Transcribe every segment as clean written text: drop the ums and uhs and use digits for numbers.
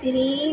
3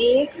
1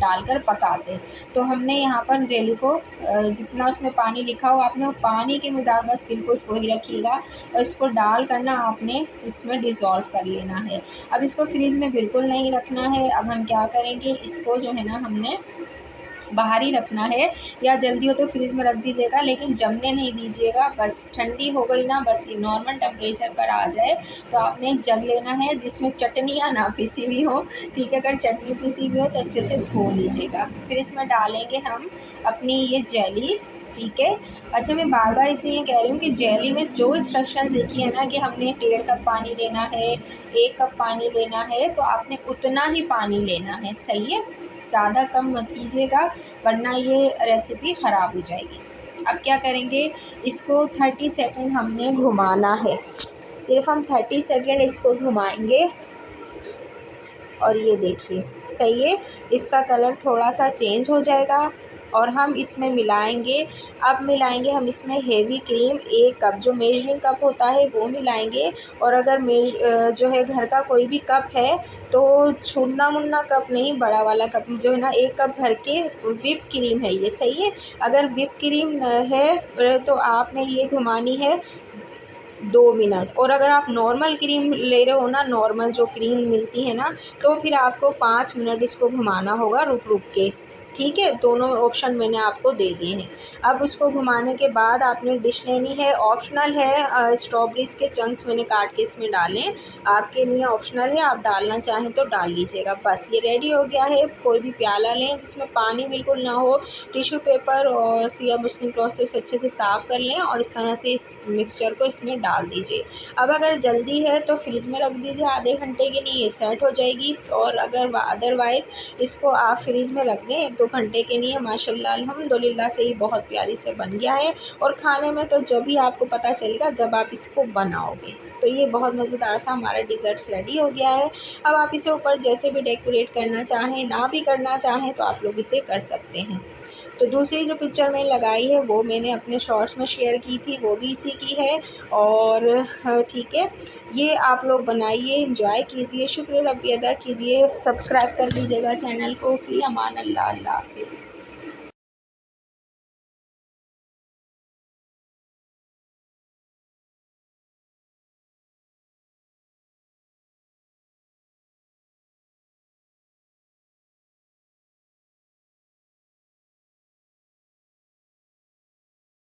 डाल कर पकाते। तो हमने यहाँ पर जेली को जितना उसमें पानी लिखा हो आपने वो पानी की मिक़दार बस बिल्कुल वही रखिएगा और इसको डाल कर ना आपने इसमें डिज़ोल्व कर लेना है। अब इसको फ्रिज में बिल्कुल नहीं रखना है। अब हम क्या करेंगे, इसको जो है ना हमने बाहर ही रखना है, या जल्दी हो तो फ्रिज में रख दीजिएगा, लेकिन जमने नहीं दीजिएगा। बस ठंडी हो गई ना, बस ये नॉर्मल टेम्परेचर पर आ जाए तो आपने एक जग लेना है जिसमें चटनियाँ ना पिसी हुई हो, ठीक है। अगर चटनी पिसी हुई हो तो अच्छे से धो लीजिएगा। फिर इसमें डालेंगे हम अपनी ये जेली, ठीक है। अच्छा, मैं बार बार इसलिए कह रही हूँ कि जेली में जो इंस्ट्रक्शंस लिखी है ना कि हमने 1.5 कप पानी लेना है, 1 कप पानी लेना है, तो आपने उतना ही पानी लेना है, सही है। ज़्यादा कम मत कीजिएगा वरना ये रेसिपी ख़राब हो जाएगी। अब क्या करेंगे, इसको 30 सेकंड हमने घुमाना है, सिर्फ हम 30 सेकंड इसको घुमाएंगे। और ये देखिए, सही है, इसका कलर थोड़ा सा चेंज हो जाएगा और हम इसमें मिलाएंगे। अब मिलाएंगे हम इसमें हेवी क्रीम 1 कप, जो मेजरिंग कप होता है वो मिलाएंगे। और अगर जो है घर का कोई भी कप है तो छुन्ना मुन्ना कप नहीं, बड़ा वाला कप जो है ना, 1 कप भर के व्हिप क्रीम है ये, सही है। अगर व्हिप क्रीम है तो आपने ये घुमानी है 2 मिनट। और अगर आप नॉर्मल क्रीम ले रहे हो ना, नॉर्मल जो क्रीम मिलती है ना, तो फिर आपको 5 मिनट इसको घुमाना होगा रुक रुक के, ठीक है। दोनों ऑप्शन मैंने आपको दे दिए हैं। अब उसको घुमाने के बाद आपने डिश लेनी है, ऑप्शनल है, स्ट्रॉबेरीज़ के चंक्स मैंने काट के इसमें डालें, आपके लिए ऑप्शनल है, आप डालना चाहें तो डाल लीजिएगा। बस ये रेडी हो गया है। कोई भी प्याला लें जिसमें पानी बिल्कुल ना हो, टिश्यू पेपर और सिया मुस्लिम क्लॉथ से अच्छे से साफ़ कर लें और इस तरह से इस मिक्सचर को इसमें डाल दीजिए। अब अगर जल्दी है तो फ्रिज में रख दीजिए आधे घंटे के लिए, ये सेट हो जाएगी। और अगर अदरवाइज़ इसको आप फ्रिज में रख दें 1-2 घंटे के लिए, माशाल्लाह अल्हम्दुलिल्लाह से ही बहुत प्यारी से बन गया है। और खाने में तो जब भी आपको पता चलेगा जब आप इसको बनाओगे। तो ये बहुत मज़ेदार सा हमारा डिज़र्ट रेडी हो गया है। अब आप इसे ऊपर जैसे भी डेकोरेट करना चाहें, ना भी करना चाहें तो आप लोग इसे कर सकते हैं। तो दूसरी जो पिक्चर मैंने लगाई है वो मैंने अपने शॉर्ट्स में शेयर की थी, वो भी इसी की है। और ठीक है, ये आप लोग बनाइए, एंजॉय कीजिए, शुक्र रब्बी अदा कीजिए, सब्सक्राइब कर लीजिएगा चैनल को। फ़ी अमान अल्लाह, अल्लाह हाफ़िज़।